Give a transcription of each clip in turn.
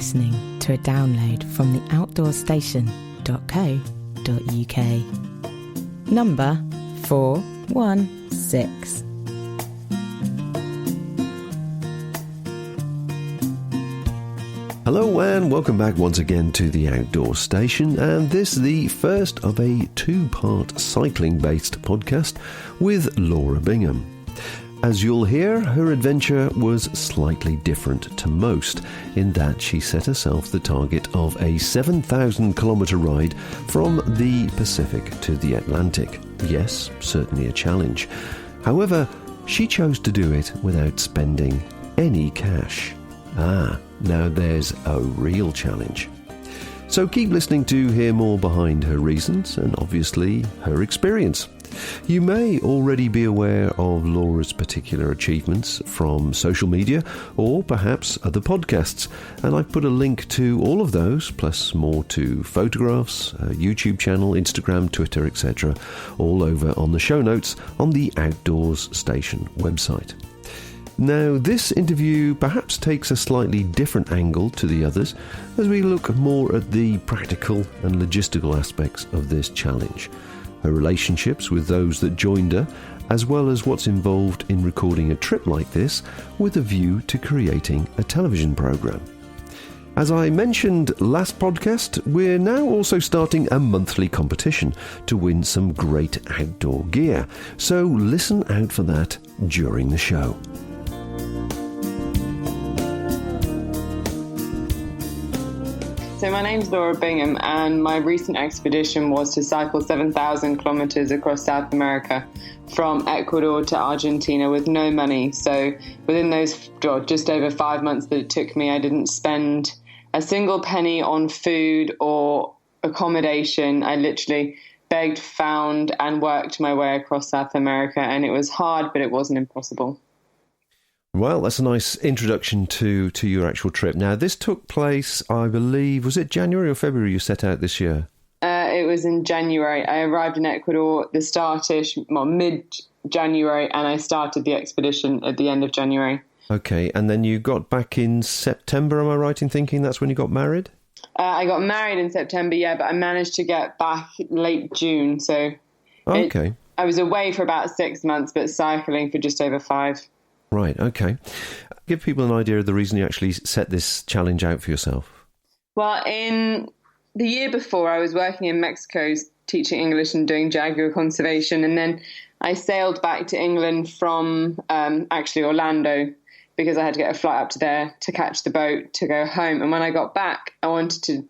listening to a download from theoutdoorstation.co.uk. Number 416. Hello and welcome back once again to the Outdoor Station, and this the first of a two-part cycling-based podcast with Laura Bingham. As you'll hear, her adventure was slightly different to most, in that she set herself the target of a 7,000-kilometre ride from the Pacific to the Atlantic. Yes, certainly a challenge. However, she chose to do it without spending any cash. Now there's a real challenge. So keep listening to hear more behind her reasons and obviously her experience. You may already be aware of Laura's particular achievements from social media or perhaps other podcasts, and I've put a link to all of those, plus more to photographs, a YouTube channel, Instagram, Twitter, etc., all over on the show notes on the Outdoors Station website. Now, this interview perhaps takes a slightly different angle to the others as we look more at the practical and logistical aspects of this challenge, her relationships with those that joined her, as well as what's involved in recording a trip like this with a view to creating a television programme. As I mentioned last podcast, we're now also starting a monthly competition to win some great outdoor gear, so listen out for that during the show. So my name's Laura Bingham, and my recent expedition was to cycle 7,000 kilometres across South America from Ecuador to Argentina with no money. So within those just over 5 months that it took me, I didn't spend a single penny on food or accommodation. I literally begged, found and worked my way across South America, and it was hard, but it wasn't impossible. Well, that's a nice introduction to your actual trip. Now, this took place, I believe, was it January or February you set out this year? It was in January. I arrived in Ecuador at the start-ish, mid-January, and I started the expedition at the end of January. Okay, and then you got back in September, am I right in thinking that's when you got married? I got married in September, yeah, but I managed to get back late June, so... Okay. I was away for about 6 months, but cycling for just over 5. Right, okay. Give people an idea of the reason you actually set this challenge out for yourself. Well, in the year before, I was working in Mexico teaching English and doing jaguar conservation, and then I sailed back to England from actually Orlando because I had to get a flight up to there to catch the boat to go home. And when I got back, I wanted to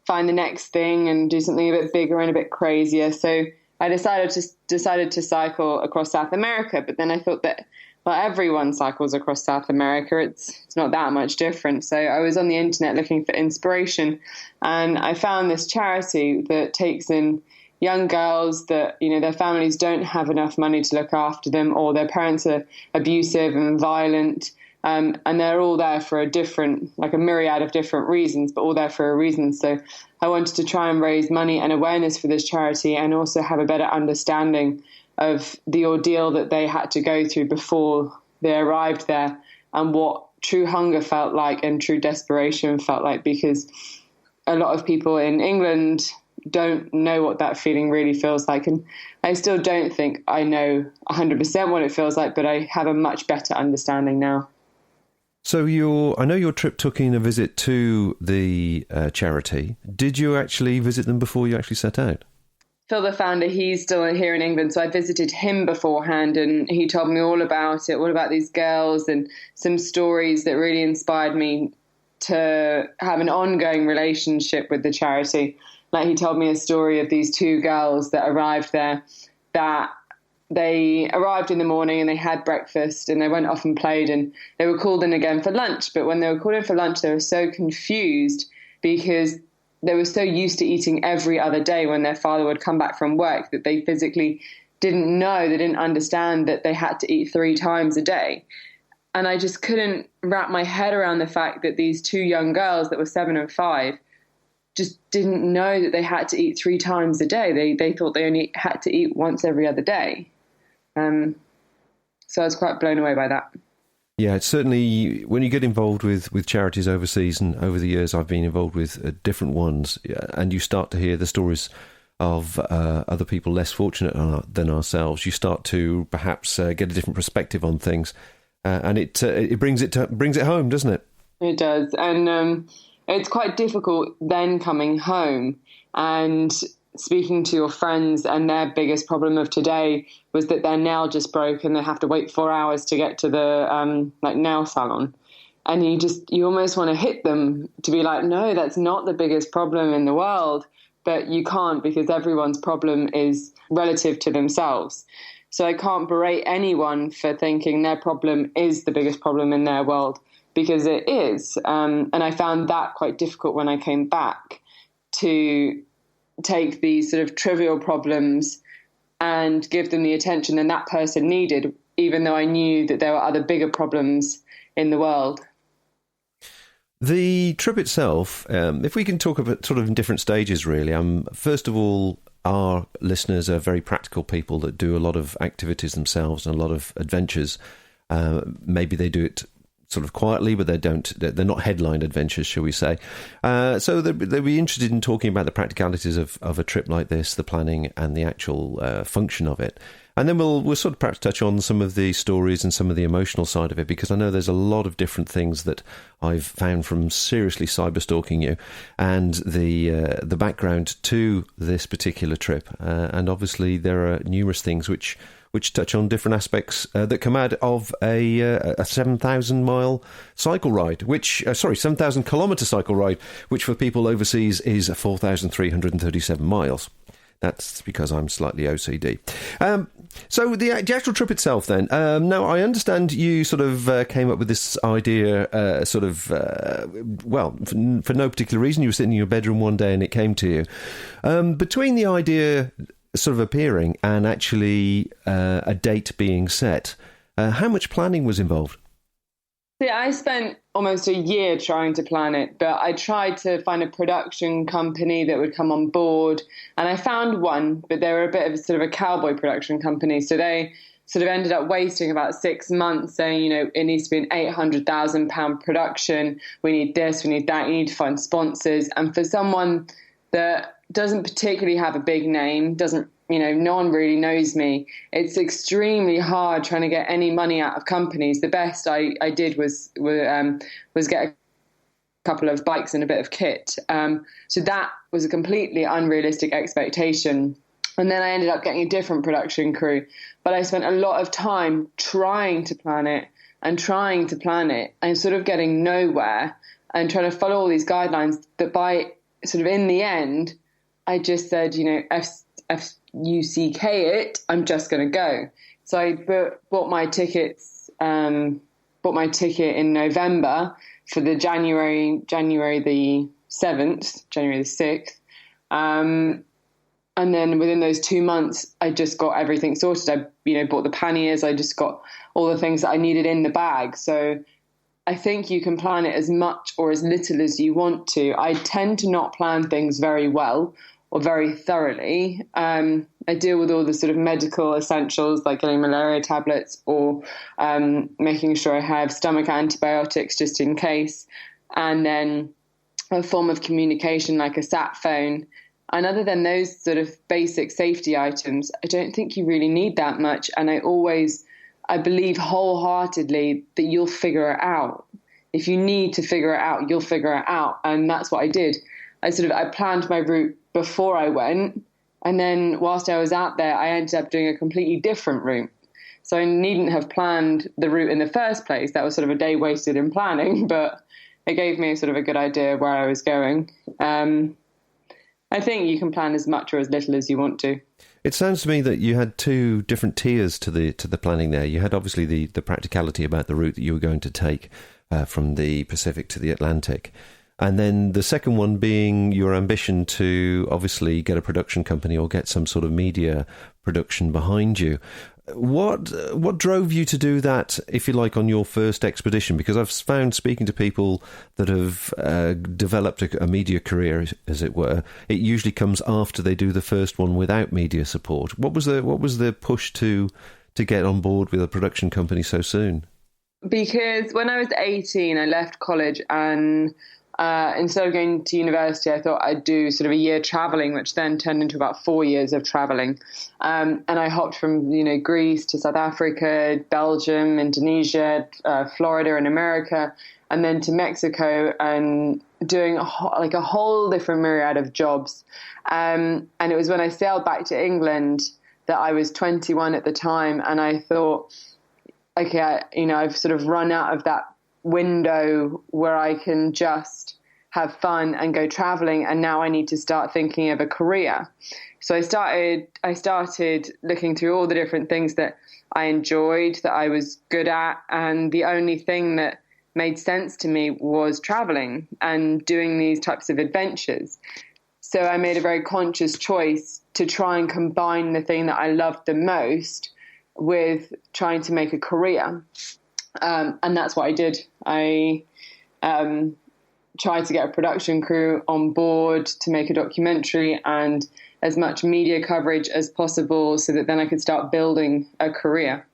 find the next thing and do something a bit bigger and a bit crazier. So I decided to cycle across South America, but then I thought that, well, everyone cycles across South America. It's not that much different. So I was on the internet looking for inspiration, and I found this charity that takes in young girls that, their families don't have enough money to look after them, or their parents are abusive and violent, and they're all there for a myriad of different reasons, but all there for a reason. So I wanted to try and raise money and awareness for this charity, and also have a better understanding of the ordeal that they had to go through before they arrived there, and what true hunger felt like and true desperation felt like, because a lot of people in England don't know what that feeling really feels like. And I still don't think I know 100% what it feels like, but I have a much better understanding now. So I know your trip took in a visit to the charity. Did you actually visit them before you actually set out? Phil, the founder, he's still here in England, so I visited him beforehand, and he told me all about it, all about these girls, and some stories that really inspired me to have an ongoing relationship with the charity. Like, he told me a story of these 2 girls that arrived there, that they arrived in the morning and they had breakfast and they went off and played, and they were called in again for lunch. But when they were called in for lunch, they were so confused because they were so used to eating every other day when their father would come back from work that they physically didn't know, they didn't understand that they had to eat 3 times a day. And I just couldn't wrap my head around the fact that these 2 young girls that were 7 and 5 just didn't know that they had to eat 3 times a day. They thought they only had to eat once every other day. So I was quite blown away by that. Yeah, it's certainly when you get involved with charities overseas, and over the years I've been involved with different ones, and you start to hear the stories of other people less fortunate than ourselves, you start to perhaps get a different perspective on things, and it brings it home, doesn't it? It does, and it's quite difficult then coming home and speaking to your friends, and their biggest problem of today was that their nail just broke and they have to wait 4 hours to get to the nail salon. And you almost want to hit them to be like, no, that's not the biggest problem in the world. But you can't, because everyone's problem is relative to themselves. So I can't berate anyone for thinking their problem is the biggest problem in their world, because it is. And I found that quite difficult when I came back, to take these sort of trivial problems and give them the attention that person needed, even though I knew that there were other bigger problems in the world. The trip itself, if we can talk about sort of in different stages, really. First of all, our listeners are very practical people that do a lot of activities themselves and a lot of adventures. Maybe they do it sort of quietly, but they're not headline adventures, shall we say. So they'll be interested in talking about the practicalities of a trip like this, the planning and the actual function of it. And then we'll sort of perhaps touch on some of the stories and some of the emotional side of it, because I know there's a lot of different things that I've found from seriously cyber stalking you, and the background to this particular trip. And obviously there are numerous things which touch on different aspects that come out of a 7,000 mile cycle ride, 7,000 kilometre cycle ride, which for people overseas is 4,337 miles. That's because I'm slightly OCD. So the actual trip itself then. Now, I understand you sort of came up with this idea for no particular reason. You were sitting in your bedroom one day and it came to you. Between the idea sort of appearing and actually a date being set, how much planning was involved? Yeah, I spent almost a year trying to plan it, but I tried to find a production company that would come on board, and I found one, but they were a bit of sort of a cowboy production company, so they sort of ended up wasting about 6 months saying, it needs to be an £800,000 production, we need this, we need that, you need to find sponsors. And for someone that doesn't particularly have a big name, no one really knows me, it's extremely hard trying to get any money out of companies. The best I did was get a couple of bikes and a bit of kit. So that was a completely unrealistic expectation. And then I ended up getting a different production crew. But I spent a lot of time trying to plan it and sort of getting nowhere and trying to follow all these guidelines that by sort of in the end, I just said, F-U-C-K it, I'm just going to go. So I bought my ticket in November for the January the 7th, January the 6th. And then within those 2 months, I just got everything sorted. I, bought the panniers. I just got all the things that I needed in the bag. So I think you can plan it as much or as little as you want to. I tend to not plan things very well or very thoroughly. I deal with all the sort of medical essentials like getting malaria tablets or making sure I have stomach antibiotics just in case, and then a form of communication like a sat phone. And other than those sort of basic safety items, I don't think you really need that much. And I believe wholeheartedly that you'll figure it out. If you need to figure it out, you'll figure it out. And that's what I did. I planned my route before I went. And then whilst I was out there, I ended up doing a completely different route. So I needn't have planned the route in the first place. That was sort of a day wasted in planning, but it gave me sort of a good idea where I was going. I think you can plan as much or as little as you want to. It sounds to me that you had two different tiers to the planning there. You had obviously the practicality about the route that you were going to take from the Pacific to the Atlantic. And then the second one being your ambition to obviously get a production company or get some sort of media production behind you. What drove you to do that, if you like, on your first expedition? Because I've found, speaking to people that have developed a media career, as it were, it usually comes after they do the first one without media support. What was the push to get on board with a production company so soon? Because when I was 18, I left college and instead of going to university, I thought I'd do sort of a year traveling, which then turned into about 4 years of traveling. And I hopped from, Greece to South Africa, Belgium, Indonesia, Florida and America, and then to Mexico, and doing a whole different myriad of jobs. And it was when I sailed back to England that I was 21 at the time. And I thought, okay, I've sort of run out of that window where I can just have fun and go traveling, and now I need to start thinking of a career. So I started looking through all the different things that I enjoyed, that I was good at, and the only thing that made sense to me was traveling and doing these types of adventures. So I made a very conscious choice to try and combine the thing that I loved the most with trying to make a career. And that's what I did. I tried to get a production crew on board to make a documentary and as much media coverage as possible so that then I could start building a career.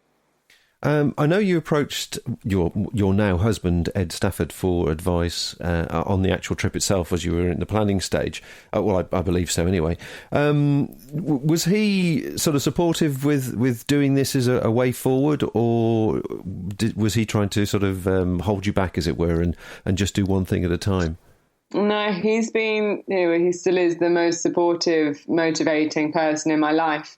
I know you approached your now husband, Ed Stafford, for advice on the actual trip itself as you were in the planning stage. I believe so anyway. Was he sort of supportive with doing this as a way forward, or was he trying to sort of hold you back, as it were, and just do one thing at a time? No, he's been, he still is the most supportive, motivating person in my life.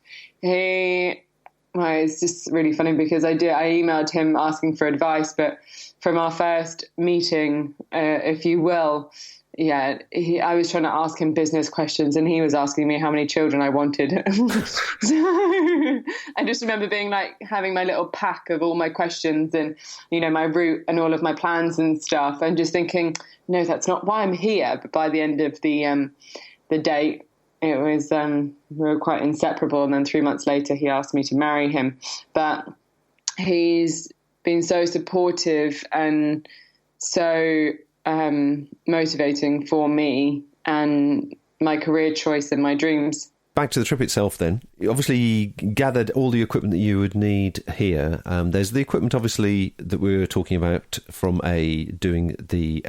Well, it's just really funny because I emailed him asking for advice, but from our first meeting, if you will, I was trying to ask him business questions and he was asking me how many children I wanted. So I just remember being having my little pack of all my questions and, my route and all of my plans and stuff, and just thinking, no, that's not why I'm here. But by the end of the date, it was, we were quite inseparable. And then 3 months later, he asked me to marry him. But he's been so supportive and so motivating for me and my career choice and my dreams. Back to the trip itself then. You obviously gathered all the equipment that you would need here. There's the equipment, obviously, that we were talking about from doing the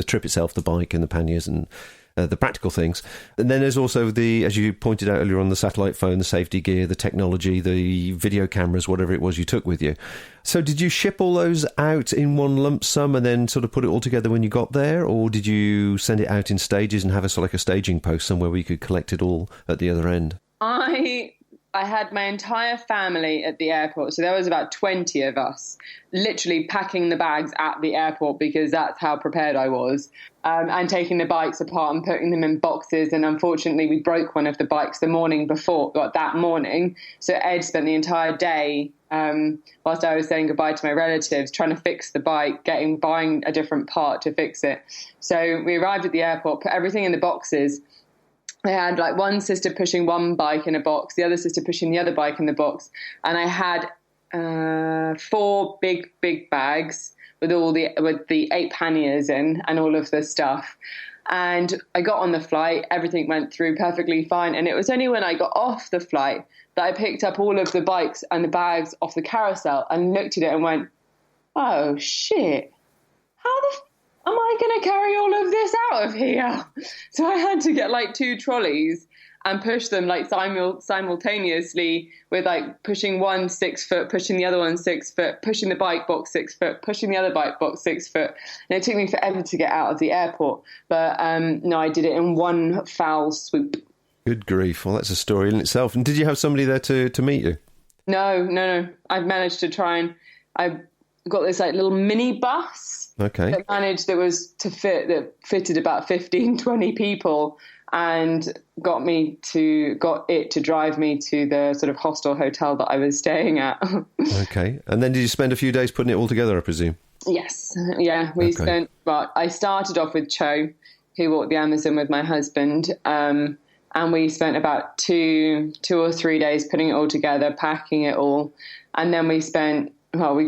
trip itself, the bike and the panniers and the practical things. And then there's also as you pointed out earlier on, the satellite phone, the safety gear, the technology, the video cameras, whatever it was you took with you. So did you ship all those out in one lump sum and then sort of put it all together when you got there? Or did you send it out in stages and have a staging post somewhere where you could collect it all at the other end? I had my entire family at the airport. So there was about 20 of us literally packing the bags at the airport because that's how prepared I was, and taking the bikes apart and putting them in boxes. And unfortunately, we broke one of the bikes the morning before, that morning. So Ed spent the entire day, whilst I was saying goodbye to my relatives, trying to fix the bike, buying a different part to fix it. So we arrived at the airport, put everything in the boxes. I had one sister pushing one bike in a box, the other sister pushing the other bike in the box. And I had 4 big bags with the 8 panniers in and all of the stuff. And I got on the flight, everything went through perfectly fine. And it was only when I got off the flight that I picked up all of the bikes and the bags off the carousel and looked at it and went, oh shit, how the am I going to carry all of this out of here? So I had to get 2 trolleys and push them simultaneously with pushing one 6 foot, pushing the other one 6 foot, pushing the bike box 6 foot, pushing the other bike box 6 foot. And it took me forever to get out of the airport. But no, I did it in one foul swoop. Good grief. Well, that's a story in itself. And did you have somebody there to meet you? No. I've managed to try and I got this like little mini bus that fitted about 15, 20 people and got it to drive me to the sort of hostel hotel that I was staying at. Okay. And then did you spend a few days putting it all together, I presume? Yes. Yeah. I started off with Cho, who walked the Amazon with my husband. And we spent about two or 3 days putting it all together, packing it all. And then we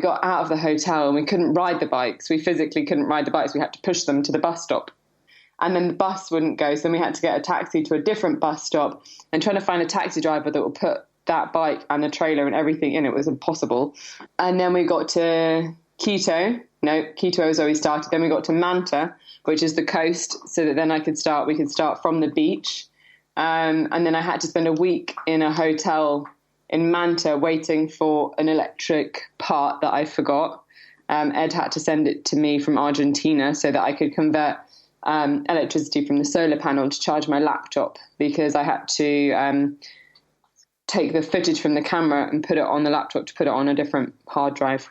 got out of the hotel and we couldn't ride the bikes. We physically couldn't ride the bikes. We had to push them to the bus stop. And then the bus wouldn't go. So we had to get a taxi to a different bus stop and trying to find a taxi driver that would put that bike and the trailer and everything in it was impossible. And then we got to Quito. No, Quito was where we started. Then we got to Manta, which is the coast, so that then we could start from the beach. And then I had to spend a week in a hotel in Manta waiting for an electric part that I forgot. Ed had to send it to me from Argentina so that I could convert electricity from the solar panel to charge my laptop, because I had to take the footage from the camera and put it on the laptop to put it on a different hard drive.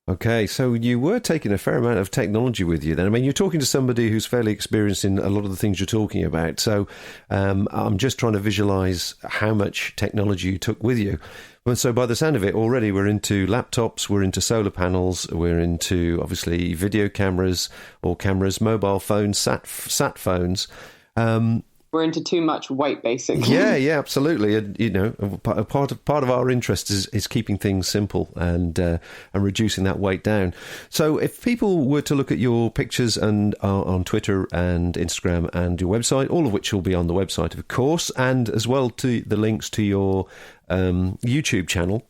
Okay, so you were taking a fair amount of technology with you then. I mean, you're talking to somebody who's fairly experienced in a lot of the things you're talking about. So I'm just trying to visualise how much technology you took with you. And so by the sound of it, already we're into laptops, we're into solar panels, we're into, obviously, video cameras or cameras, mobile phones, sat phones. We're into too much weight, basically. Yeah, absolutely. And, you know, part of our interest is keeping things simple and reducing that weight down. So if people were to look at your pictures and on Twitter and Instagram and your website, all of which will be on the website, of course, and as well to the links to your YouTube channel,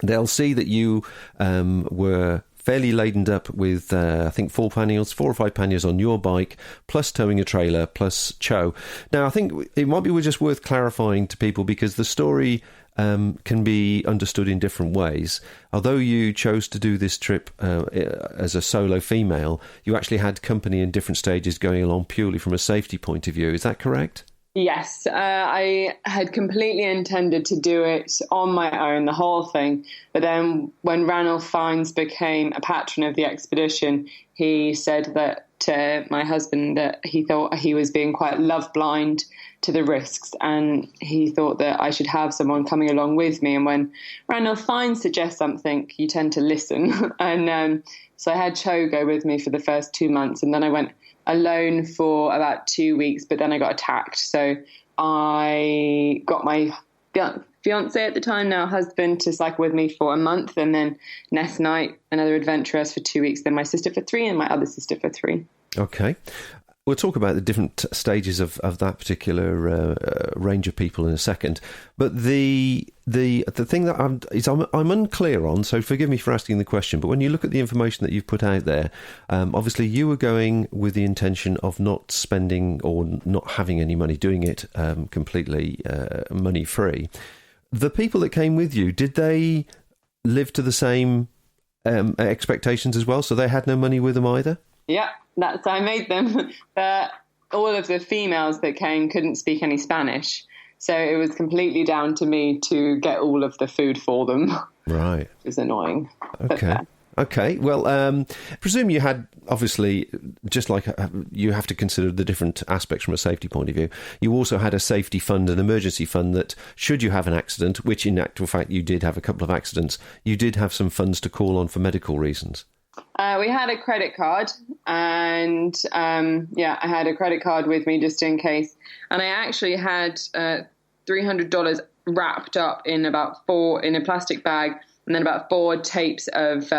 they'll see that you were fairly laden up with, I think, 4 or 5 panniers on your bike, plus towing a trailer, plus Cho. Now, I think it might be just worth clarifying to people, because the story can be understood in different ways. Although you chose to do this trip as a solo female, you actually had company in different stages going along purely from a safety point of view. Is that correct? Yes, I had completely intended to do it on my own, the whole thing. But then when Ranulph Fiennes became a patron of the expedition, he said that to my husband that he thought he was being quite love blind to the risks, and he thought that I should have someone coming along with me. And when Ranulph Fiennes suggests something, you tend to listen. And so I had Cho go with me for the first 2 months, and then I went alone for about 2 weeks, but then I got attacked. So I got my fiance at the time, now husband, to cycle with me for a month, and then Ness Knight, another adventuress, for 2 weeks, then my sister for 3, and my other sister for 3. Okay. We'll talk about the different stages of that particular range of people in a second. But the thing that I'm unclear on, so forgive me for asking the question, but when you look at the information that you've put out there, obviously you were going with the intention of not spending or not having any money, doing it completely money-free. The people that came with you, did they live to the same expectations as well? So they had no money with them either? Yeah, that's how I made them. But all of the females that came couldn't speak any Spanish. So it was completely down to me to get all of the food for them. Right. It was annoying. Okay. Well, presume you had, obviously, just like you have to consider the different aspects from a safety point of view, you also had a safety fund, an emergency fund that, should you have an accident, which in actual fact you did have a couple of accidents, you did have some funds to call on for medical reasons. We had a credit card, and I had a credit card with me just in case. And I actually had $300 wrapped up in in a plastic bag, and then about 4 tapes of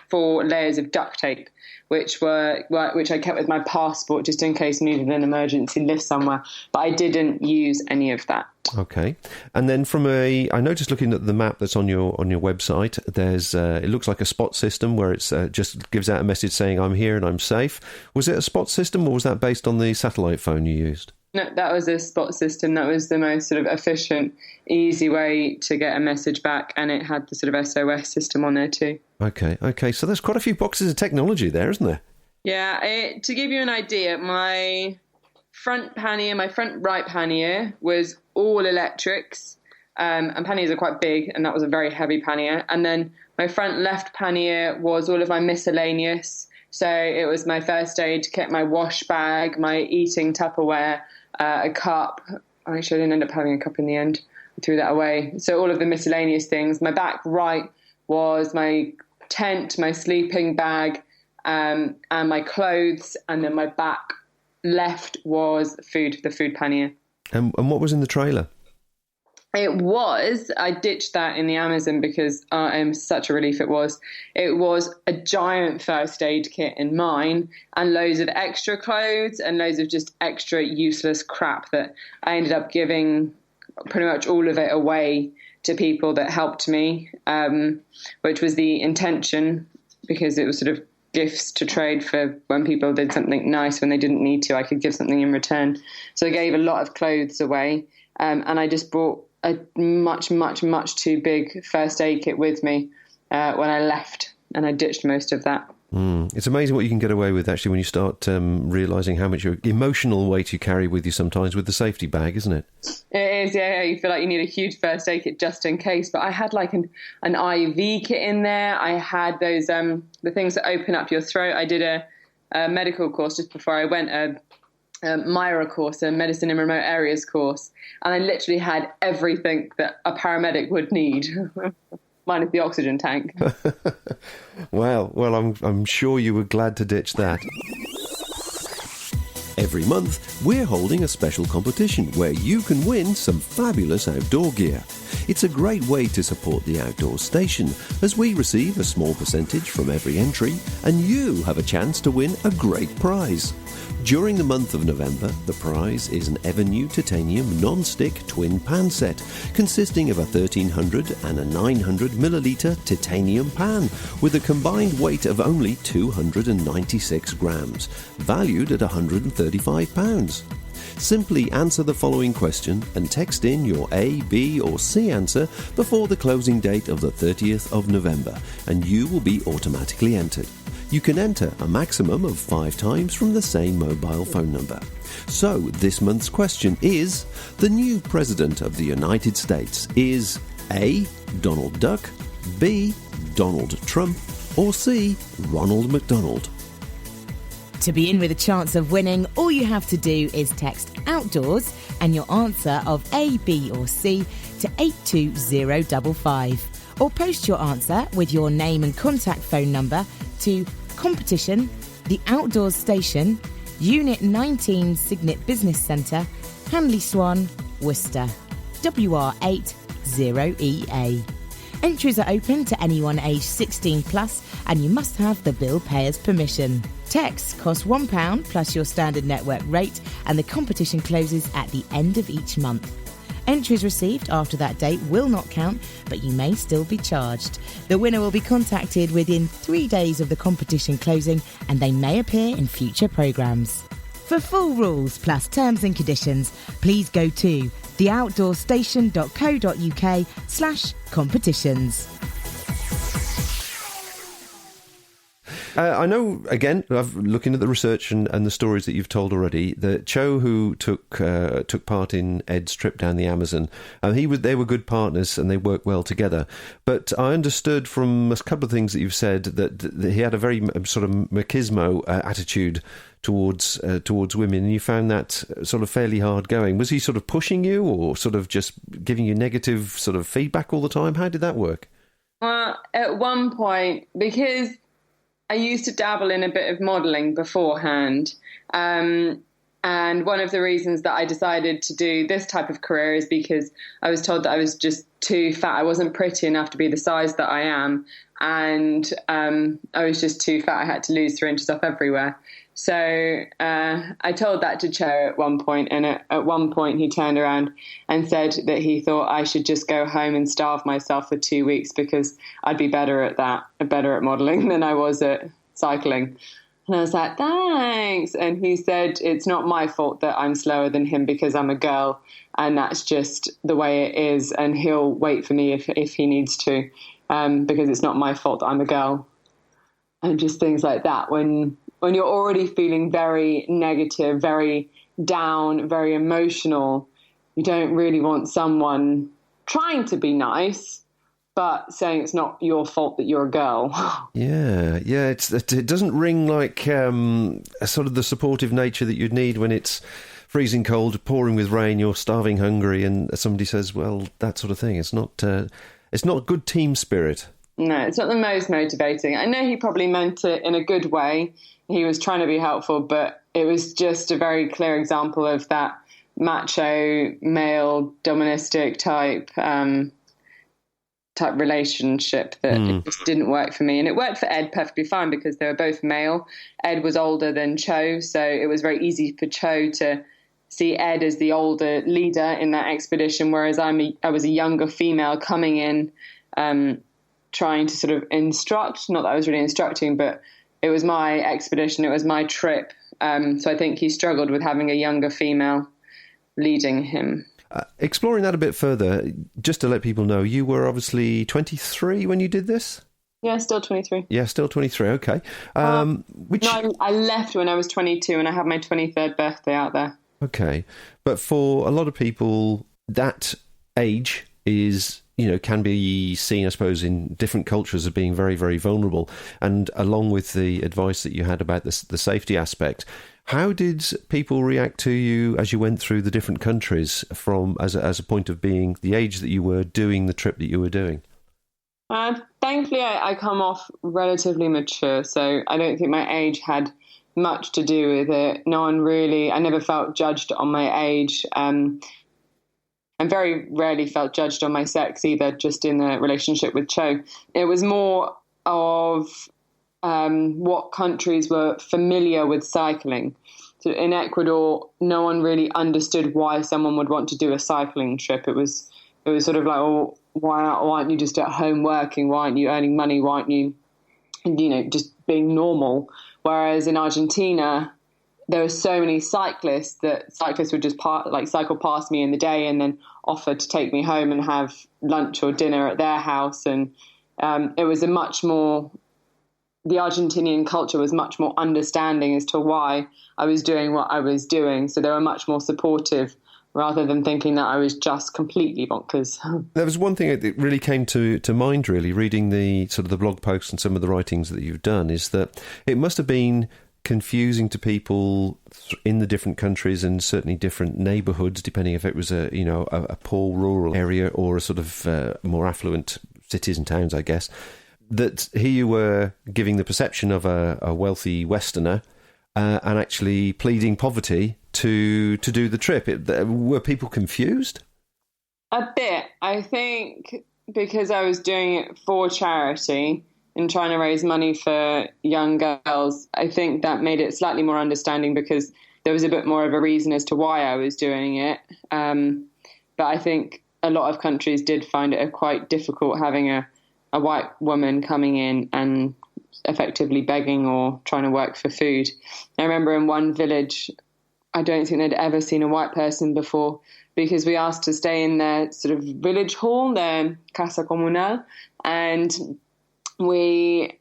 4 layers of duct tape, which I kept with my passport just in case I needed an emergency lift somewhere. But I didn't use any of that. Okay. And then I noticed looking at the map that's on your website, there's it looks like a spot system where it's just gives out a message saying I'm here and I'm safe. Was it a spot system, or was that based on the satellite phone you used? No, that was a spot system. That was the most sort of efficient, easy way to get a message back, and it had the sort of SOS system on there too. Okay. So there's quite a few boxes of technology there, isn't there? Yeah. To give you an idea, my front right pannier was all electrics, and panniers are quite big, and that was a very heavy pannier. And then my front left pannier was all of my miscellaneous. So it was my first aid kit, my wash bag, my eating Tupperware, a cup. Actually, I didn't end up having a cup in the end. I threw that away. So all of the miscellaneous things. My back right was my tent, my sleeping bag, and my clothes. And then my back left was the food pannier. And what was in the trailer? I ditched that in the Amazon because such a relief it was. It was a giant first aid kit in mine, and loads of extra clothes and loads of just extra useless crap that I ended up giving pretty much all of it away to people that helped me, which was the intention, because it was sort of gifts to trade for when people did something nice when they didn't need to. I could give something in return. So I gave a lot of clothes away, and I just brought a much, much, much too big first aid kit with me when I left, and I ditched most of that. It's amazing what you can get away with, actually, when you start realising how much emotional weight you carry with you sometimes with the safety bag, isn't it? It is, yeah. You feel like you need a huge first aid kit just in case. But I had like an IV kit in there. I had those the things that open up your throat. I did a medical course just before I went, a MIRA course, a medicine in remote areas course. And I literally had everything that a paramedic would need. Minus the oxygen tank. Well, I'm sure you were glad to ditch that. Every month, we're holding a special competition where you can win some fabulous outdoor gear. It's a great way to support the Outdoor Station, as we receive a small percentage from every entry, and you have a chance to win a great prize. During the month of November, the prize is an Evernew titanium non-stick twin pan set, consisting of a 1300 and a 900 millilitre titanium pan, with a combined weight of only 296 grams, valued at £135. Simply answer the following question and text in your A, B or C answer before the closing date of the 30th of November, and you will be automatically entered. You can enter a maximum of 5 times from the same mobile phone number. So this month's question is, the new President of the United States is A. Donald Duck, B. Donald Trump, or C. Ronald McDonald? To be in with a chance of winning, all you have to do is text outdoors and your answer of A, B or C to 82055. Or post your answer with your name and contact phone number to Competition, The Outdoors Station, Unit 19 Signet Business Centre, Hanley Swan, Worcester, WR80EA. Entries are open to anyone aged 16 plus, and you must have the bill payer's permission. Texts cost £1 plus your standard network rate, and the competition closes at the end of each month. Entries received after that date will not count, but you may still be charged. The winner will be contacted within 3 days of the competition closing, and they may appear in future programmes. For full rules plus terms and conditions, please go to theoutdoorstation.co.uk/competitions. I know, again, looking at the research and the stories that you've told already, that Cho, who took part in Ed's trip down the Amazon, they were good partners and they worked well together. But I understood from a couple of things that you've said that he had a very sort of machismo attitude towards women, and you found that sort of fairly hard going. Was he sort of pushing you, or sort of just giving you negative sort of feedback all the time? How did that work? At one point, because I used to dabble in a bit of modelling beforehand. And one of the reasons that I decided to do this type of career is because I was told that I was just too fat. I wasn't pretty enough to be the size that I am. And I was just too fat. I had to lose 3 inches off everywhere. So I told that to Cho at one point, and at one point he turned around and said that he thought I should just go home and starve myself for 2 weeks because I'd be better at modelling than I was at cycling. And I was like, thanks. And he said, it's not my fault that I'm slower than him because I'm a girl, and that's just the way it is, and he'll wait for me if he needs to, because it's not my fault that I'm a girl. And just things like that. When you're already feeling very negative, very down, very emotional, you don't really want someone trying to be nice, but saying it's not your fault that you're a girl. Yeah. It doesn't ring like a sort of the supportive nature that you'd need when it's freezing cold, pouring with rain, you're starving hungry, and somebody says, well, that sort of thing. It's not good team spirit. No, it's not the most motivating. I know he probably meant it in a good way. He was trying to be helpful, but it was just a very clear example of that macho, male, doministic type relationship that just didn't work for me. And it worked for Ed perfectly fine because they were both male. Ed was older than Cho, so it was very easy for Cho to see Ed as the older leader in that expedition, whereas I was a younger female coming in, trying to sort of instruct. Not that I was really instructing, but it was my expedition, it was my trip. So I think he struggled with having a younger female leading him. Exploring that a bit further, just to let people know, you were obviously 23 when you did this? Yeah, still 23. Yeah, still 23, okay. No, I left when I was 22 and I had my 23rd birthday out there. Okay. But for a lot of people, that age is, can be seen, I suppose, in different cultures as being very, very vulnerable. And along with the advice that you had about the safety aspect, how did people react to you as you went through the different countries from as a point of being the age that you were doing the trip that you were doing? Thankfully, I come off relatively mature, so I don't think my age had much to do with it. I never felt judged on my age. And very rarely felt judged on my sex either, just in the relationship with Cho. It was more of what countries were familiar with cycling. So in Ecuador, no one really understood why someone would want to do a cycling trip. It was sort of like, oh, why aren't you just at home working? Why aren't you earning money? Why aren't you, just being normal? Whereas in Argentina, there were so many cyclists that cyclists would just cycle past me in the day and then offer to take me home and have lunch or dinner at their house. And it was the Argentinian culture was much more understanding as to why I was doing what I was doing. So they were much more supportive rather than thinking that I was just completely bonkers. There was one thing that really came to mind, really, reading the sort of the blog posts and some of the writings that you've done, is that it must have been confusing to people in the different countries and certainly different neighbourhoods, depending if it was a poor rural area or a sort of more affluent cities and towns, I guess, that here you were giving the perception of a wealthy Westerner and actually pleading poverty to do the trip. Were people confused? A bit. I think because I was doing it for charity and trying to raise money for young girls, I think that made it slightly more understanding because there was a bit more of a reason as to why I was doing it. But I think a lot of countries did find it quite difficult having a white woman coming in and effectively begging or trying to work for food. I remember in one village, I don't think they'd ever seen a white person before because we asked to stay in their sort of village hall, their casa comunal, and we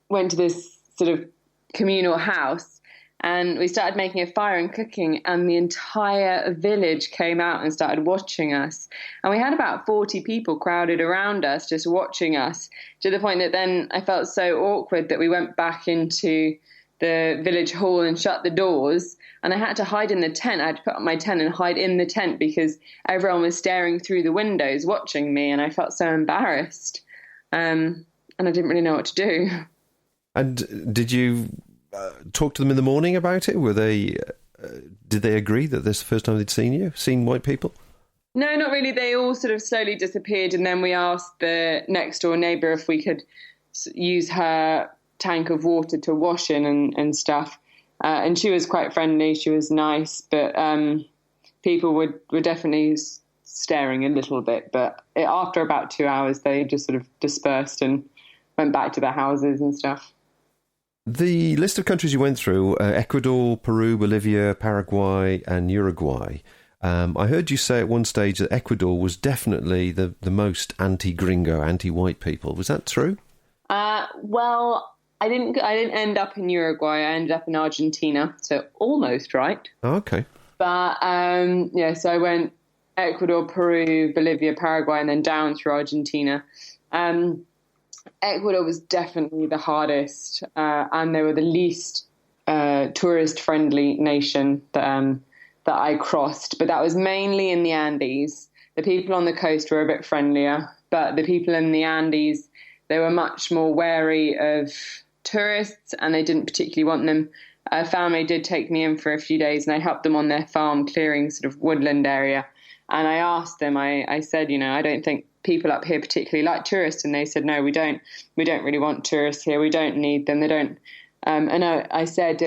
went to this sort of communal house and we started making a fire and cooking, and the entire village came out and started watching us. And we had about 40 people crowded around us just watching us, to the point that then I felt so awkward that we went back into the village hall and shut the doors, and I had to hide in the tent. I had to put up my tent and hide in the tent because everyone was staring through the windows watching me, and I felt so embarrassed. And I didn't really know what to do. And did you talk to them in the morning about it? Were they? Did they agree that this is the first time they'd seen white people? No, not really. They all sort of slowly disappeared, and then we asked the next door neighbour if we could use her tank of water to wash in and stuff. And she was quite friendly. She was nice, but people were definitely staring a little bit. But after about 2 hours, they just sort of dispersed and went back to their houses and stuff. The list of countries you went through, Ecuador, Peru, Bolivia, Paraguay and Uruguay. I heard you say at one stage that Ecuador was definitely the most anti-gringo, anti-white people. Was that true? Well, I didn't end up in Uruguay. I ended up in Argentina, so almost right. Oh, okay. But so I went Ecuador, Peru, Bolivia, Paraguay, and then down through Argentina. Ecuador was definitely the hardest, and they were the least tourist-friendly nation that I crossed. But that was mainly in the Andes. The people on the coast were a bit friendlier, but the people in the Andes, they were much more wary of tourists, and they didn't particularly want them. A family did take me in for a few days, and I helped them on their farm clearing sort of woodland area. And I asked them, I said, I don't think people up here particularly like tourists. And they said, no, we don't really want tourists here. We don't need them. They don't. And I said,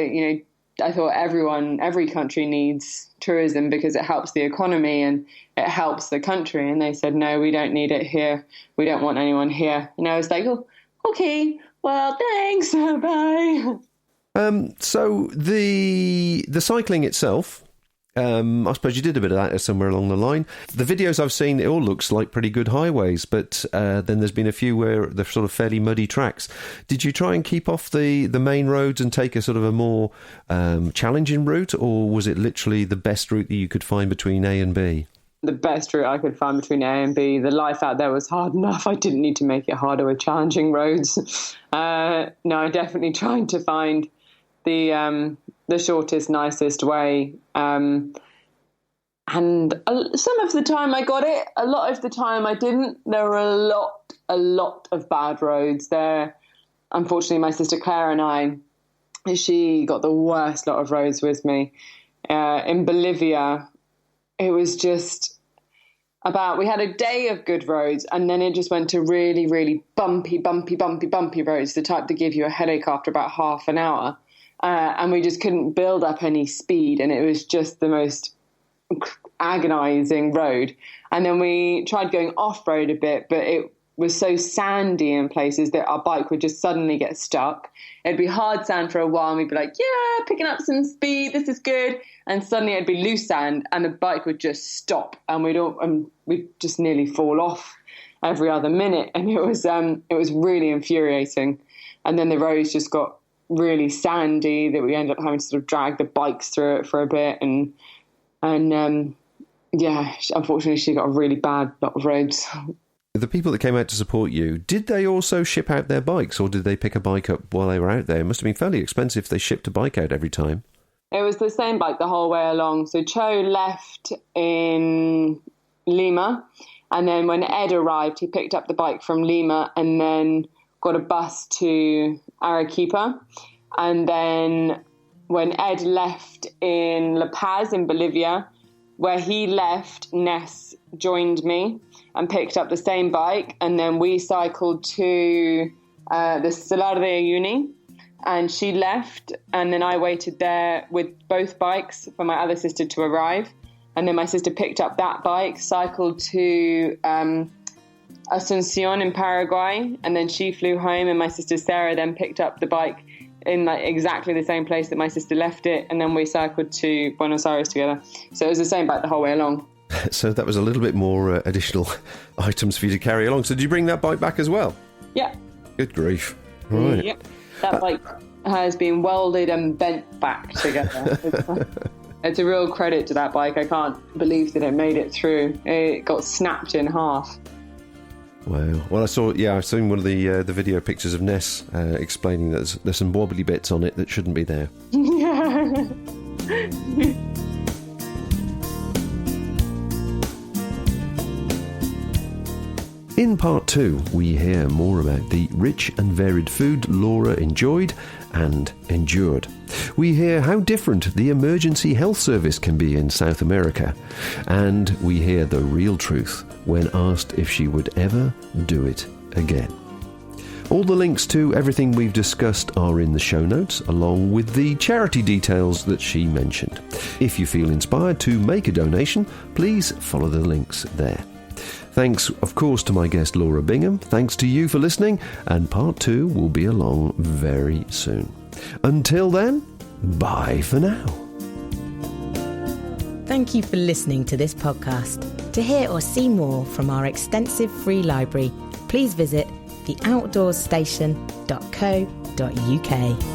I thought every country needs tourism because it helps the economy and it helps the country. And they said, no, we don't need it here. We don't want anyone here. And I was like, oh, okay, well, thanks, bye. So the cycling itself, I suppose you did a bit of that somewhere along the line. The videos I've seen, it all looks like pretty good highways, but then there's been a few where they're sort of fairly muddy tracks. Did you try and keep off the main roads and take a sort of a more challenging route, or was it literally the best route that you could find between A and B? The best route I could find between A and B. The life out there was hard enough. I didn't need to make it harder with challenging roads. No, I definitely tried to find the shortest, nicest way. And some of the time I got it. A lot of the time I didn't. There were a lot of bad roads there. Unfortunately, my sister Claire and she got the worst lot of roads with me. In Bolivia, it was just we had a day of good roads, and then it just went to really, really bumpy roads, the type that give you a headache after about half an hour. And we just couldn't build up any speed, and it was just the most agonizing road. And then we tried going off-road a bit, but it was so sandy in places that our bike would just suddenly get stuck. It'd be hard sand for a while, and we'd be like, yeah, picking up some speed, this is good. And suddenly it'd be loose sand, and the bike would just stop, and we'd just nearly fall off every other minute. And it was really infuriating. And then the roads just got really sandy that we ended up having to sort of drag the bikes through it for a bit. And unfortunately she got a really bad lot of roads. The people that came out to support you, did they also ship out their bikes, or did they pick a bike up while they were out there? It must have been fairly expensive if they shipped a bike out every time. It was the same bike the whole way along. So Cho left in Lima, and then when Ed arrived, he picked up the bike from Lima and then got a bus to Arequipa. And then when Ed left in La Paz in Bolivia, where he left, Ness joined me and picked up the same bike. And then we cycled to the Salar de Uyuni, and she left. And then I waited there with both bikes for my other sister to arrive. And then my sister picked up that bike, cycled to Asuncion in Paraguay, and then she flew home, and my sister Sarah then picked up the bike in exactly the same place that my sister left it, and then we cycled to Buenos Aires together. So it was the same bike the whole way along. So that was a little bit more additional items for you to carry along. So did you bring that bike back as well? Yeah. Good grief. Right. Yep. That bike has been welded and bent back together. It's a real credit to that bike. I can't believe that it made it through. It got snapped in half. Wow. Well, I've seen one of the video pictures of Ness explaining that there's some wobbly bits on it that shouldn't be there. Yeah. In part 2, we hear more about the rich and varied food Laura enjoyed and endured. We hear how different the emergency health service can be in South America, and we hear the real truth when asked if she would ever do it again. All the links to everything we've discussed are in the show notes, along with the charity details that she mentioned. If you feel inspired to make a donation, please follow the links there. Thanks, of course, to my guest Laura Bingham. Thanks to you for listening, and part 2 will be along very soon. Until then, bye for now. Thank you for listening to this podcast. To hear or see more from our extensive free library, please visit theoutdoorstation.co.uk.